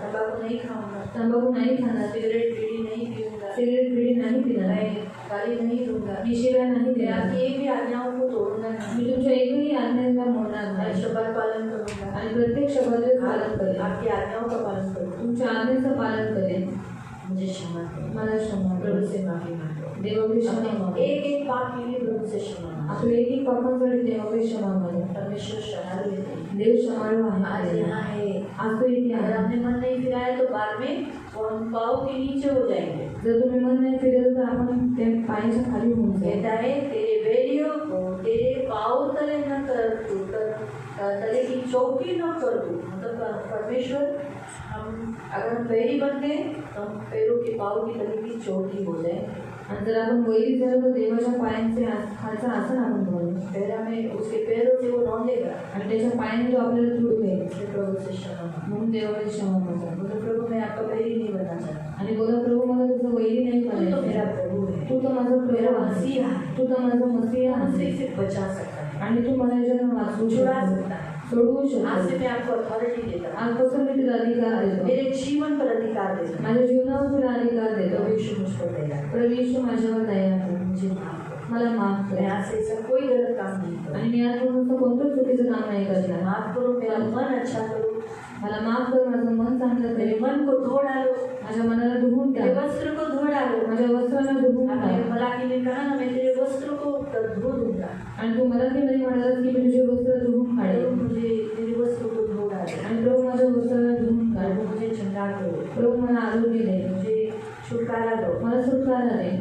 तंबाकू नहीं खाऊंगा, तंबाखू नाही खाणार, सिगरेट बीड़ी नहीं पीऊंगा, सिगरेट बिडी नाही पिणार, मैं गाली नहीं दूंगा, मी शिव्या नाही मैं देणार, आपकी एक भी आज्ञाओं को तोड़ूंगा नहीं, मी तुमच्या एकही आज्ञेला मोडणार मैं नाही शपथ पालन करूंगा, आणि प्रत्येक शब्दाचे पालन करेन, आपकी आज्ञाओं का पालन करूंगा। तुमच्या आज्ञेचं पालन करेन. मुझे क्षमा करो, मला क्षमा प्रभु करू. से माफी मांगो, देवाकडे क्षमा अपने मागू. एक एक पाप के लिए प्रभु से क्षमा मांगो। आपले एक पापांसाठी देवाकडे क्षमा मागू. परमेश्वर क्षमालु है। देव क्षमाळू आज आहे. यहाँ है, आज तो इथे अगर आहे. हमने मन नहीं फिराया तो बाद में वो हम पाँव के नीचे हो जाएंगे। जर तुम्ही मन नाही फिरलं तर आपण त्या पायाच्या खाली होऊन जाईल. कहता है तेरे बैरियों को तेरे पाँव तले न कर तू कर, तले की चौकी न कर तू। मतलब परमेश्वर, हम अगर हम बैरी बन गए तो हम पैरों के पाँव की तले की चौकी हो जाए। आणि जर आपण वैरी झालो तर देवाच्या पायांचे खालचं आसन आपण बनवू. पैरा में उसके पैरों से वो रौंदेगा। आणि त्याच्या पायाने तो आपल्याला तुडवेल. इसलिए प्रभु से क्षमा मांगो। म्हणून देवाकडे क्षमा मागू. बोलो प्रभु मैं आपका बैरी नहीं बनना चाहता, आणि बोला प्रभु मला तुझं वैरी नाही तू तो मेरा करायचं. प्रभु है, तू तर माझं मेरा प्रभू आहे. मसीहा है, तू तर माझं मसीहा मुझसे आहे. इसे बचा सकता है, आणि तू मला याच्यानं वाचवू छुड़ा शकतो. सकता है। सोडवू आज शकतो. से मैं आपको अथॉरिटी देता हूँ, आजपासून मी तुला अधिकार देतो. मेरे जीवन पर अधिकार देता हूँ। माझ्या जीवनावर तुला अधिकार देतो. प्रभु यीशु मुझ पर दया कर, प्रभू येशू माझ्यावर दया कर. मुझे माफ कर। मला माफ मैं कर. आज से ऐसा कोई गलत काम नहीं करूँ। आणि मी आजपासून कोणतंच चुकीचं काम नाही करणार. माफ करो, मेरा मन अच्छा करो, मला माफ कर. माझं मन चांगलं मेरे कर. मन को धो डालो, माझ्या मनाला धुवून मेरे टाक. वस्त्र को धो डालो। माझ्या वस्त्राला धुवून आपने टाक. मलाकी में कहा ना, मैं तेरे वस्त्र को धो दूंगा। आणि तू मला की नाही म्हणालास की मी तुझे वस्त्र धुवून प्रभु काढेन. मुझे तेरे वस्त्र को धो डालो, आणि प्रभू माझ्या वस्त्राला धुवून काढ. प्रभु मुझे चंगा करो, प्रभू मला आरोग्य दे. मुझे छुटकारा दो। मला सुटकारा दे.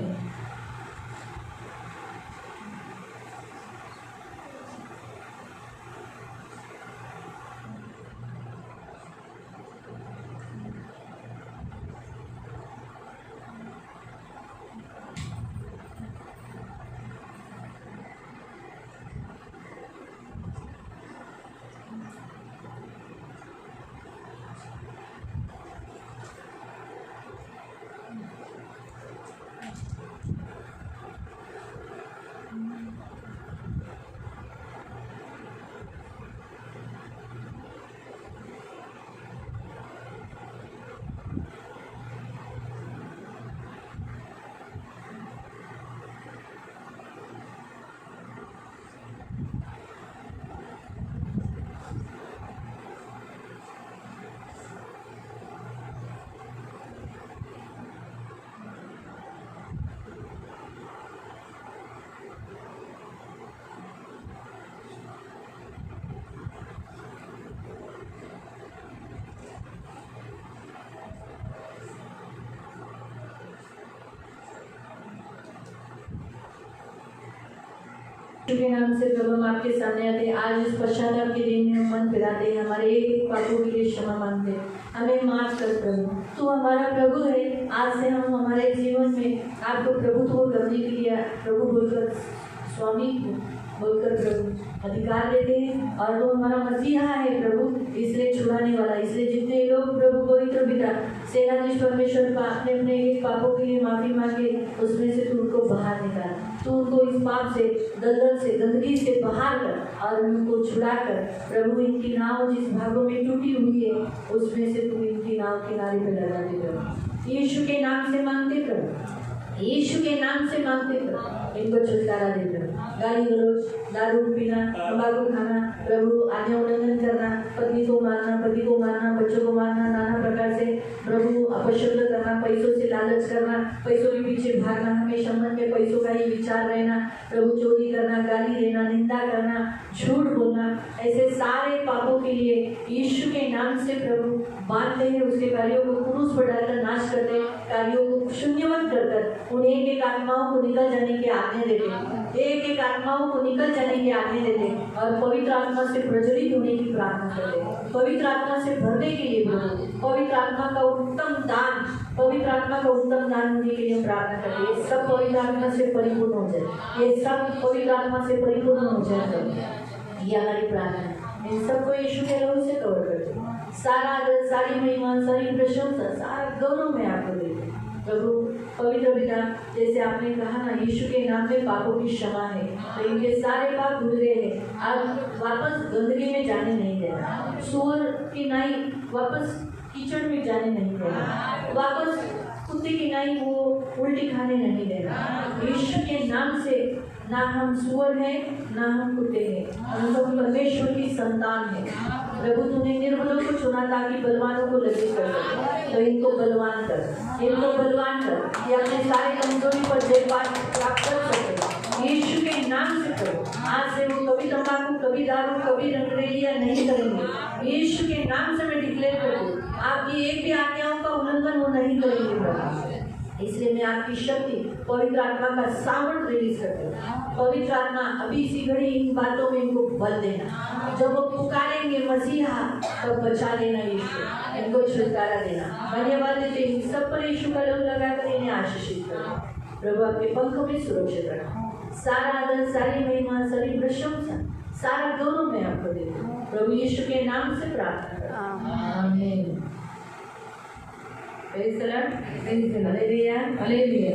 के नाम से प्रभु हम आपके सामने आते हैं। आज इस पश्चाताप के दिन में हम मन फिराते हैं, हमारे एक एक पापों के लिए क्षमा मांगते हैं, हमें माफ कर प्रभु। तू हमारा प्रभु है। आज से हम हमारे जीवन में आपको प्रभुत्व करने के लिए प्रभु बोलकर, स्वामी बोलकर प्रभु अधिकार देते हैं। और वो हमारा मसीहा है प्रभु, इसलिए छुड़ाने वाला। इसलिए जितने लोग प्रभु पवित्र पिता सेनाधीश परमेश्वर अपने अपने एक पापों के लिए माफी मांगे, उसमें से तू उनको बाहर निकाल। तू उनको इस पाप से, दलदल से, गंदगी से बाहर कर और उनको छुड़ा कर प्रभु इनकी नाव जिस भागों में टूटी हुई है उसमें से तू इनकी नाव किनारे पे लगा दे प्रभु। यीशु के नाम से मांगते प्रभु, यीशु के नाम से मांगते प्रभु, इनको छुटकारा दे प्रभु। गाली गलौज, दारू पीना, तंबाकू खाना, प्रभु आज्ञा उल्लंघन करना, पत्नी को मारना, पति को मारना, बच्चों को मारना, नाना प्रकार से प्रभु अपशब्द करना, पैसों से लालच करना, पैसों के पीछे भागना, हमेशा मन में पैसों का ही विचार रहना, प्रभु चोरी करना, गाली देना, निंदा करना, झूठ बोलना, ऐसे सारे पापों के लिए यीशु के नाम से प्रभु बांधते हैं। उसके कार्यों को क्रूस पर डालकर नाश करते हैं, कार्यों को शून्यवत कर उन्हें एक एक आत्माओं को निकल जाने की आज्ञा देते हैं, एक एक आत्माओं को निकल जाने की आज्ञा देते हैं और पवित्र आत्मा से प्रज्वलित होने की प्रार्थना करते हैं। पवित्र आत्मा से भरने के लिए प्रभु, पवित्र आत्मा का उत्तम दान, पवित्र आत्मा का उत्तम दान होने के लिए हम प्रार्थना करते हैं। ये सब पवित्र आत्मा से परिपूर्ण हो जाए, ये सब पवित्र आत्मा से परिपूर्ण हो जाए, ये हमारी प्रार्थना है। इन सबको यीशु के लहू से कवर करते हैं। सारा आदर, सारी महिमा, सारी प्रशंसा, सारा गौरव में आपको देते हैं प्रभु। पवित्र पिता, जैसे आपने कहा ना यीशु के नाम में पापों की क्षमा है, तो इनके सारे पाप धुल गए हैं। अब वापस गंदगी में जाने नहीं देना, सूअर की नाई वापस कीचड़ में जाने नहीं देना, वापस कुत्ते की नाई वो उल्टी खाने नहीं देना। यीशु के नाम से ना हम सूअर हैं, ना हम कुत्ते हैं, हम तो परमेश्वर की संतान है प्रभु। तूने निर्बलों को चुना ताकि बलवानों को लज्जित कर सके, तो इनको बलवान कर, इनको बलवान कर, ये अपने सारे कमजोरी पर जय प्राप्त कर सके। यीशु के नाम से करो। आज से वो कभी तंबाकू, कभी दारू, कभी रंगरेलियां नहीं करेंगे। यीशु के नाम से मैं डिक्लेयर करूँ, आपकी एक भी आज्ञाओं का उल्लंघन वो नहीं करेंगे प्रभु। इसलिए मैं आपकी शक्ति, पवित्र आत्मा का सामर्थ रिलीज करती हूँ। पवित्र आत्मा अभी इसी घड़ी इन बातों में इनको बल देना। जब वो पुकारेंगे मसीहा, तब बचा लेना यीशु, इनको छुटकारा देना। धन्यवाद देते इन सब पर यीशु का लहू लगाकर इन्हें आशीषित करो प्रभु। अपने पंखों में सुरक्षित रखो। सारा आदर, सारी महिमा, सारी प्रशंसा, सारा गौरव मैं आपको देती हूँ प्रभु। यीशु के नाम से प्रार्थना करता हूँ, आमीन। Praise the Lord. Praise the Lord. Hallelujah. Hallelujah.